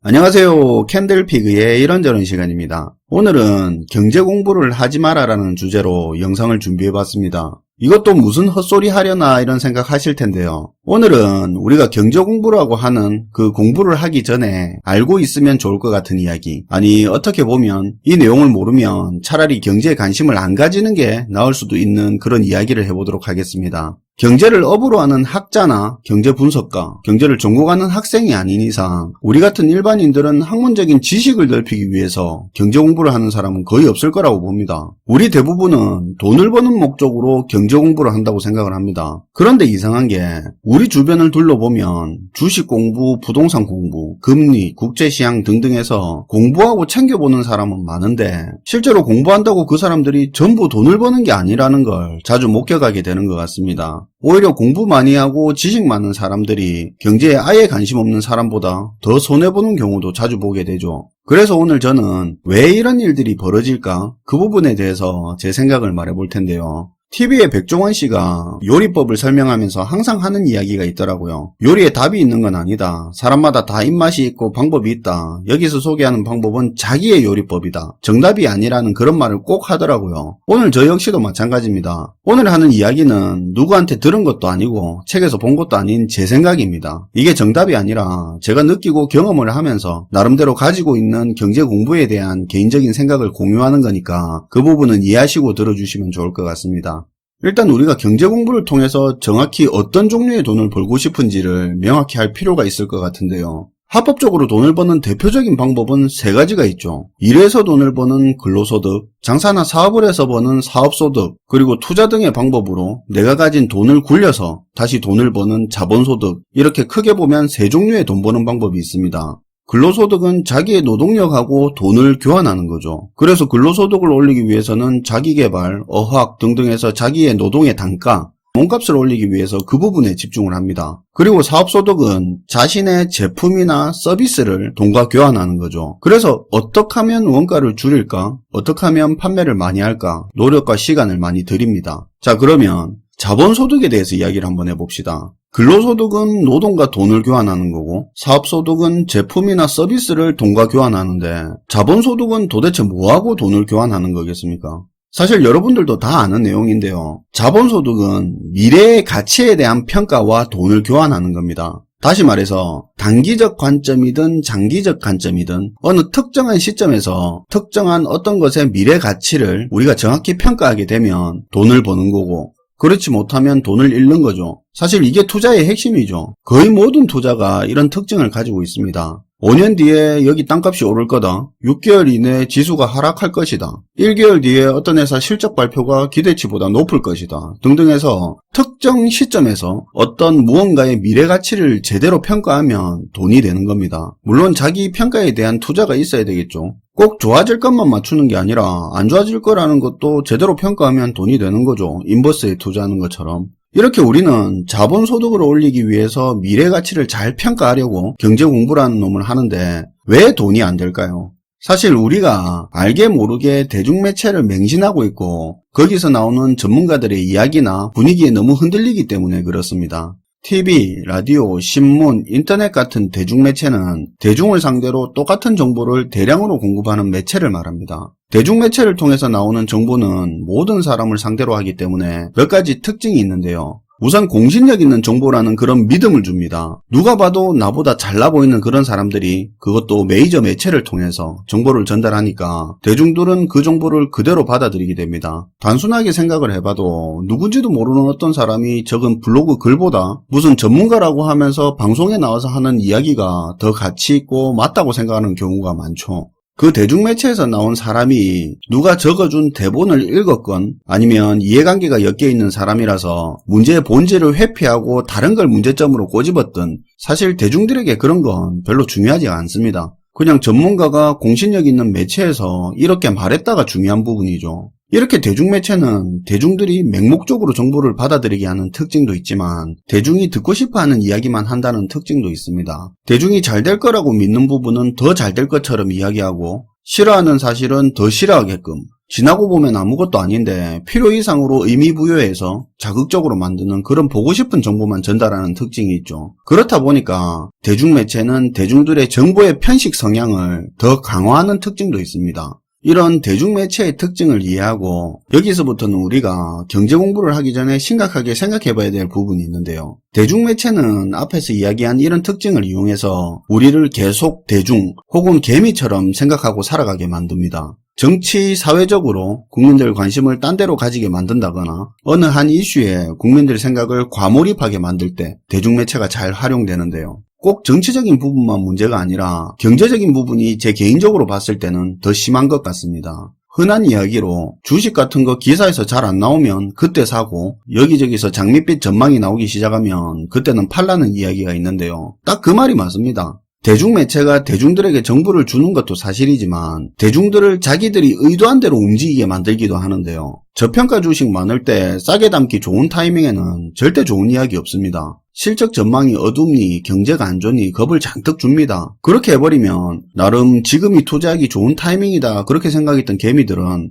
안녕하세요. 캔들피그의 이런저런 시간입니다. 오늘은 경제 공부를 하지 마라라는 주제로 영상을 준비해봤습니다. 이것도 무슨 헛소리 하려나 이런 생각 하실 텐데요. 오늘은 우리가 경제 공부라고 하는 그 공부를 하기 전에 알고 있으면 좋을 것 같은 이야기, 아니 어떻게 보면 이 내용을 모르면 차라리 경제에 관심을 안 가지는 게 나을 수도 있는 그런 이야기를 해보도록 하겠습니다. 경제를 업으로 하는 학자나 경제 분석가, 경제를 전공하는 학생이 아닌 이상 우리 같은 일반인들은 학문적인 지식을 넓히기 위해서 경제 공부를 하는 사람은 거의 없을 거라고 봅니다. 우리 대부분은 돈을 버는 목적으로 경제 공부를 한다고 생각을 합니다. 그런데 이상한 게 우리 주변을 둘러보면 주식 공부, 부동산 공부, 금리, 국제시장 등등해서 공부하고 챙겨보는 사람은 많은데 실제로 공부한다고 그 사람들이 전부 돈을 버는 게 아니라는 걸 자주 목격하게 되는 것 같습니다. 오히려 공부 많이 하고 지식 많은 사람들이 경제에 아예 관심 없는 사람보다 더 손해보는 경우도 자주 보게 되죠. 그래서 오늘 저는 왜 이런 일들이 벌어질까? 그 부분에 대해서 제 생각을 말해볼 텐데요. TV에 백종원 씨가 요리법을 설명하면서 항상 하는 이야기가 있더라고요. 요리에 답이 있는 건 아니다. 사람마다 다 입맛이 있고 방법이 있다. 여기서 소개하는 방법은 자기의 요리법이다. 정답이 아니라는 그런 말을 꼭 하더라고요. 오늘 저 역시도 마찬가지입니다. 오늘 하는 이야기는 누구한테 들은 것도 아니고 책에서 본 것도 아닌 제 생각입니다. 이게 정답이 아니라 제가 느끼고 경험을 하면서 나름대로 가지고 있는 경제 공부에 대한 개인적인 생각을 공유하는 거니까 그 부분은 이해하시고 들어주시면 좋을 것 같습니다. 일단 우리가 경제 공부를 통해서 정확히 어떤 종류의 돈을 벌고 싶은지를 명확히 할 필요가 있을 것 같은데요. 합법적으로 돈을 버는 대표적인 방법은 세 가지가 있죠. 일해서 돈을 버는 근로소득, 장사나 사업을 해서 버는 사업소득, 그리고 투자 등의 방법으로 내가 가진 돈을 굴려서 다시 돈을 버는 자본소득, 이렇게 크게 보면 세 종류의 돈 버는 방법이 있습니다. 근로소득은 자기의 노동력하고 돈을 교환하는 거죠. 그래서 근로소득을 올리기 위해서는 자기개발, 어학 등등해서 자기의 노동의 단가, 몸값을 올리기 위해서 그 부분에 집중을 합니다. 그리고 사업소득은 자신의 제품이나 서비스를 돈과 교환하는 거죠. 그래서 어떻게 하면 원가를 줄일까? 어떻게 하면 판매를 많이 할까? 노력과 시간을 많이 들입니다. 자, 그러면 자본소득에 대해서 이야기를 한번 해봅시다. 근로소득은 노동과 돈을 교환하는 거고 사업소득은 제품이나 서비스를 돈과 교환하는데 자본소득은 도대체 뭐하고 돈을 교환하는 거겠습니까? 사실 여러분들도 다 아는 내용인데요. 자본소득은 미래의 가치에 대한 평가와 돈을 교환하는 겁니다. 다시 말해서 단기적 관점이든 장기적 관점이든 어느 특정한 시점에서 특정한 어떤 것의 미래 가치를 우리가 정확히 평가하게 되면 돈을 버는 거고 그렇지 못하면 돈을 잃는 거죠. 사실 이게 투자의 핵심이죠. 거의 모든 투자가 이런 특징을 가지고 있습니다. 5년 뒤에 여기 땅값이 오를 거다. 6개월 이내에 지수가 하락할 것이다. 1개월 뒤에 어떤 회사 실적 발표가 기대치보다 높을 것이다. 등등 해서 특정 시점에서 어떤 무언가의 미래 가치를 제대로 평가하면 돈이 되는 겁니다. 물론 자기 평가에 대한 투자가 있어야 되겠죠. 꼭 좋아질 것만 맞추는 게 아니라 안 좋아질 거라는 것도 제대로 평가하면 돈이 되는 거죠. 인버스에 투자하는 것처럼. 이렇게 우리는 자본소득을 올리기 위해서 미래 가치를 잘 평가하려고 경제 공부라는 놈을 하는데 왜 돈이 안 될까요? 사실 우리가 알게 모르게 대중매체를 맹신하고 있고 거기서 나오는 전문가들의 이야기나 분위기에 너무 흔들리기 때문에 그렇습니다. TV, 라디오, 신문, 인터넷 같은 대중매체는 대중을 상대로 똑같은 정보를 대량으로 공급하는 매체를 말합니다. 대중매체를 통해서 나오는 정보는 모든 사람을 상대로 하기 때문에 몇 가지 특징이 있는데요. 우선 공신력 있는 정보라는 그런 믿음을 줍니다. 누가 봐도 나보다 잘나 보이는 그런 사람들이 그것도 메이저 매체를 통해서 정보를 전달하니까 대중들은 그 정보를 그대로 받아들이게 됩니다. 단순하게 생각을 해봐도 누군지도 모르는 어떤 사람이 적은 블로그 글보다 무슨 전문가라고 하면서 방송에 나와서 하는 이야기가 더 가치 있고 맞다고 생각하는 경우가 많죠. 그 대중매체에서 나온 사람이 누가 적어준 대본을 읽었건 아니면 이해관계가 엮여있는 사람이라서 문제의 본질을 회피하고 다른 걸 문제점으로 꼬집었든 사실 대중들에게 그런 건 별로 중요하지 않습니다. 그냥 전문가가 공신력 있는 매체에서 이렇게 말했다가 중요한 부분이죠. 이렇게 대중매체는 대중들이 맹목적으로 정보를 받아들이게 하는 특징도 있지만 대중이 듣고 싶어하는 이야기만 한다는 특징도 있습니다. 대중이 잘 될 거라고 믿는 부분은 더 잘 될 것처럼 이야기하고 싫어하는 사실은 더 싫어하게끔 지나고 보면 아무것도 아닌데 필요 이상으로 의미 부여해서 자극적으로 만드는 그런 보고 싶은 정보만 전달하는 특징이 있죠. 그렇다 보니까 대중매체는 대중들의 정보의 편식 성향을 더 강화하는 특징도 있습니다. 이런 대중매체의 특징을 이해하고 여기서부터는 우리가 경제 공부를 하기 전에 심각하게 생각해봐야 될 부분이 있는데요. 대중매체는 앞에서 이야기한 이런 특징을 이용해서 우리를 계속 대중 혹은 개미처럼 생각하고 살아가게 만듭니다. 정치, 사회적으로 국민들 관심을 딴 데로 가지게 만든다거나 어느 한 이슈에 국민들 생각을 과몰입하게 만들 때 대중매체가 잘 활용되는데요. 꼭 정치적인 부분만 문제가 아니라 경제적인 부분이 제 개인적으로 봤을 때는 더 심한 것 같습니다. 흔한 이야기로 주식 같은 거 기사에서 잘 안 나오면 그때 사고 여기저기서 장밋빛 전망이 나오기 시작하면 그때는 팔라는 이야기가 있는데요. 딱 그 말이 맞습니다. 대중매체가 대중들에게 정보를 주는 것도 사실이지만 대중들을 자기들이 의도한 대로 움직이게 만들기도 하는데요. 저평가 주식 많을 때 싸게 담기 좋은 타이밍에는 절대 좋은 이야기 없습니다. 실적 전망이 어둡니 경제가 안 좋니 겁을 잔뜩 줍니다. 그렇게 해버리면 나름 지금이 투자하기 좋은 타이밍이다 그렇게 생각했던 개미들은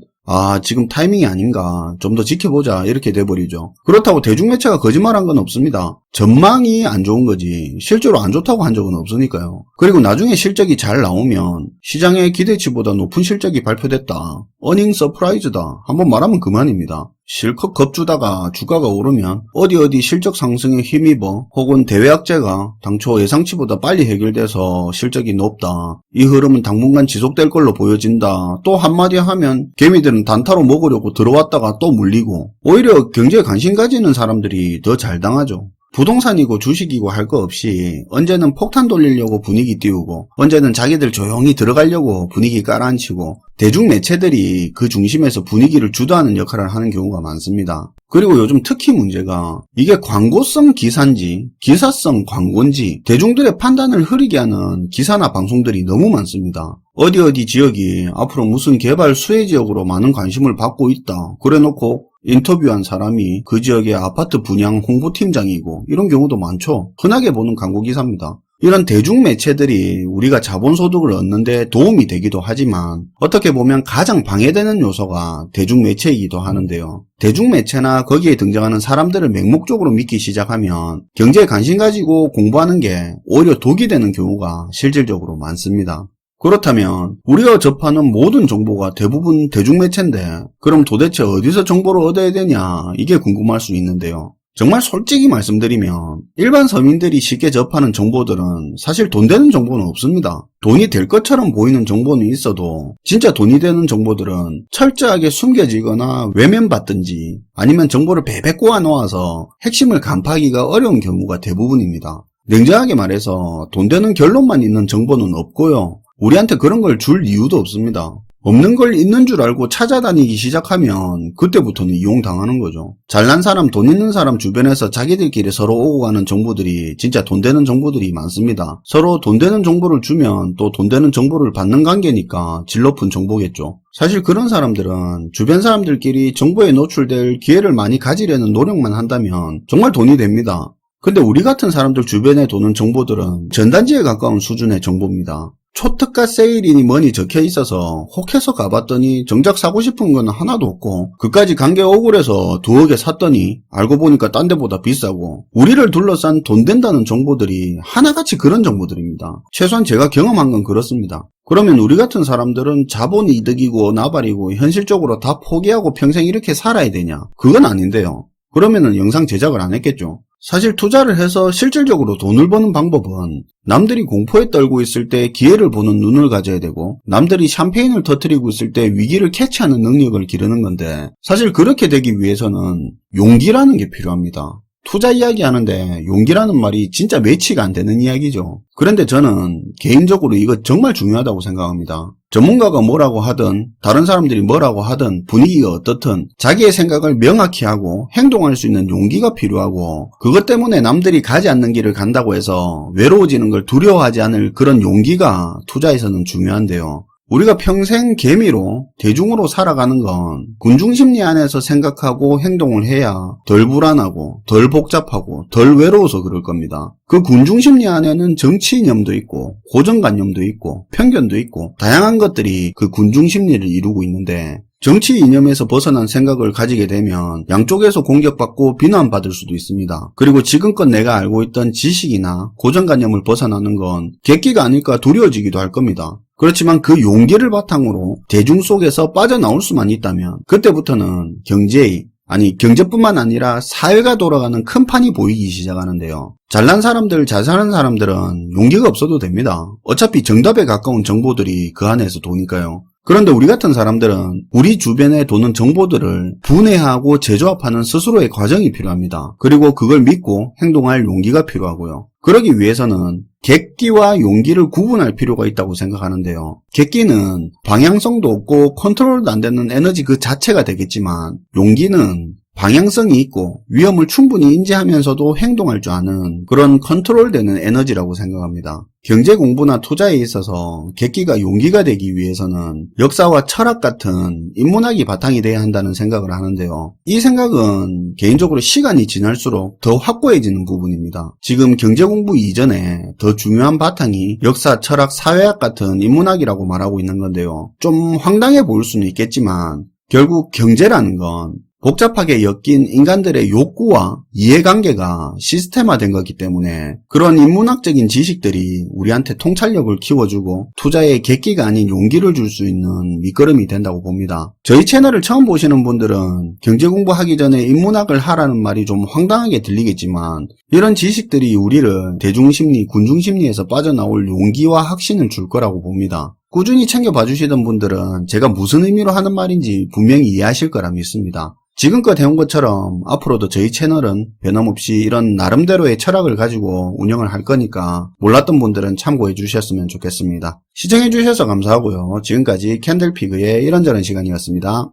지금 타이밍이 아닌가 좀 더 지켜보자 이렇게 돼버리죠. 그렇다고 대중매체가 거짓말한 건 없습니다. 전망이 안 좋은 거지 실제로 안 좋다고 한 적은 없으니까요. 그리고 나중에 실적이 잘 나오면 시장의 기대치보다 높은 실적이 발표됐다. 어닝 서프라이즈다. 한번 말하면 그만입니다. 실컷 겁주다가 주가가 오르면 어디 실적 상승에 힘입어 혹은 대외악재가 당초 예상치보다 빨리 해결돼서 실적이 높다. 이 흐름은 당분간 지속될 걸로 보여진다. 또 한마디 하면 개미들은 단타로 먹으려고 들어왔다가 또 물리고 오히려 경제에 관심 가지는 사람들이 더 잘 당하죠. 부동산이고 주식이고 할 거 없이 언제는 폭탄 돌리려고 분위기 띄우고 언제는 자기들 조용히 들어가려고 분위기 깔아앉히고 대중매체들이 그 중심에서 분위기를 주도하는 역할을 하는 경우가 많습니다. 그리고 요즘 특히 문제가 이게 광고성 기사인지 기사성 광고인지 대중들의 판단을 흐리게 하는 기사나 방송들이 너무 많습니다. 어디 지역이 앞으로 무슨 개발 수혜 지역으로 많은 관심을 받고 있다 그래놓고 인터뷰한 사람이 그 지역의 아파트 분양 홍보팀장이고 이런 경우도 많죠. 흔하게 보는 광고기사입니다. 이런 대중매체들이 우리가 자본소득을 얻는 데 도움이 되기도 하지만 어떻게 보면 가장 방해되는 요소가 대중매체이기도 하는데요. 대중매체나 거기에 등장하는 사람들을 맹목적으로 믿기 시작하면 경제에 관심 가지고 공부하는 게 오히려 독이 되는 경우가 실질적으로 많습니다. 그렇다면 우리가 접하는 모든 정보가 대부분 대중매체인데 그럼 도대체 어디서 정보를 얻어야 되냐 이게 궁금할 수 있는데요. 정말 솔직히 말씀드리면 일반 서민들이 쉽게 접하는 정보들은 사실 돈 되는 정보는 없습니다. 돈이 될 것처럼 보이는 정보는 있어도 진짜 돈이 되는 정보들은 철저하게 숨겨지거나 외면받든지 아니면 정보를 베베 꼬아 놓아서 핵심을 간파하기가 어려운 경우가 대부분입니다. 냉정하게 말해서 돈 되는 결론만 있는 정보는 없고요. 우리한테 그런 걸 줄 이유도 없습니다. 없는 걸 있는 줄 알고 찾아다니기 시작하면 그때부터는 이용당하는 거죠. 잘난 사람, 돈 있는 사람 주변에서 자기들끼리 서로 오고 가는 정보들이 진짜 돈 되는 정보들이 많습니다. 서로 돈 되는 정보를 주면 또 돈 되는 정보를 받는 관계니까 질 높은 정보겠죠. 사실 그런 사람들은 주변 사람들끼리 정보에 노출될 기회를 많이 가지려는 노력만 한다면 정말 돈이 됩니다. 근데 우리 같은 사람들 주변에 도는 정보들은 전단지에 가까운 수준의 정보입니다. 초특가 세일이니 뭐니 적혀 있어서 혹해서 가봤더니 정작 사고 싶은 건 하나도 없고 그까지 관계 억울해서 2억에 샀더니 알고 보니까 딴 데보다 비싸고 우리를 둘러싼 돈 된다는 정보들이 하나같이 그런 정보들입니다. 최소한 제가 경험한 건 그렇습니다. 그러면 우리 같은 사람들은 자본 이득이고 나발이고 현실적으로 다 포기하고 평생 이렇게 살아야 되냐? 그건 아닌데요. 그러면은 영상 제작을 안 했겠죠. 사실 투자를 해서 실질적으로 돈을 버는 방법은 남들이 공포에 떨고 있을 때 기회를 보는 눈을 가져야 되고 남들이 샴페인을 터뜨리고 있을 때 위기를 캐치하는 능력을 기르는 건데 사실 그렇게 되기 위해서는 용기라는 게 필요합니다. 투자 이야기 하는데 용기라는 말이 진짜 매치가 안 되는 이야기죠. 그런데 저는 개인적으로 이거 정말 중요하다고 생각합니다. 전문가가 뭐라고 하든 다른 사람들이 뭐라고 하든 분위기가 어떻든 자기의 생각을 명확히 하고 행동할 수 있는 용기가 필요하고 그것 때문에 남들이 가지 않는 길을 간다고 해서 외로워지는 걸 두려워하지 않을 그런 용기가 투자에서는 중요한데요. 우리가 평생 개미로 대중으로 살아가는 건 군중심리 안에서 생각하고 행동을 해야 덜 불안하고 덜 복잡하고 덜 외로워서 그럴 겁니다. 그 군중심리 안에는 정치 이념도 있고 고정관념도 있고 편견도 있고 다양한 것들이 그 군중심리를 이루고 있는데 정치 이념에서 벗어난 생각을 가지게 되면 양쪽에서 공격받고 비난받을 수도 있습니다. 그리고 지금껏 내가 알고 있던 지식이나 고정관념을 벗어나는 건 객기가 아닐까 두려워지기도 할 겁니다. 그렇지만 그 용기를 바탕으로 대중 속에서 빠져나올 수만 있다면 그때부터는 경제뿐만 아니라 사회가 돌아가는 큰 판이 보이기 시작하는데요. 잘난 사람들, 잘 사는 사람들은 용기가 없어도 됩니다. 어차피 정답에 가까운 정보들이 그 안에서 도니까요. 그런데 우리 같은 사람들은 우리 주변에 도는 정보들을 분해하고 재조합하는 스스로의 과정이 필요합니다. 그리고 그걸 믿고 행동할 용기가 필요하고요. 그러기 위해서는 객기와 용기를 구분할 필요가 있다고 생각하는데요. 객기는 방향성도 없고 컨트롤도 안 되는 에너지 그 자체가 되겠지만 용기는 방향성이 있고 위험을 충분히 인지하면서도 행동할 줄 아는 그런 컨트롤되는 에너지라고 생각합니다. 경제 공부나 투자에 있어서 객기가 용기가 되기 위해서는 역사와 철학 같은 인문학이 바탕이 돼야 한다는 생각을 하는데요. 이 생각은 개인적으로 시간이 지날수록 더 확고해지는 부분입니다. 지금 경제 공부 이전에 더 중요한 바탕이 역사, 철학, 사회학 같은 인문학이라고 말하고 있는 건데요. 좀 황당해 보일 수는 있겠지만 결국 경제라는 건 복잡하게 엮인 인간들의 욕구와 이해관계가 시스템화된 거기 때문에 그런 인문학적인 지식들이 우리한테 통찰력을 키워주고 투자에 객기가 아닌 용기를 줄 수 있는 밑거름이 된다고 봅니다. 저희 채널을 처음 보시는 분들은 경제 공부하기 전에 인문학을 하라는 말이 좀 황당하게 들리겠지만 이런 지식들이 우리를 대중심리, 군중심리에서 빠져나올 용기와 확신을 줄 거라고 봅니다. 꾸준히 챙겨봐 주시던 분들은 제가 무슨 의미로 하는 말인지 분명히 이해하실 거라 믿습니다. 지금껏 해온 것처럼 앞으로도 저희 채널은 변함없이 이런 나름대로의 철학을 가지고 운영을 할 거니까 몰랐던 분들은 참고해 주셨으면 좋겠습니다. 시청해 주셔서 감사하고요. 지금까지 캔들피그의 이런저런 시간이었습니다.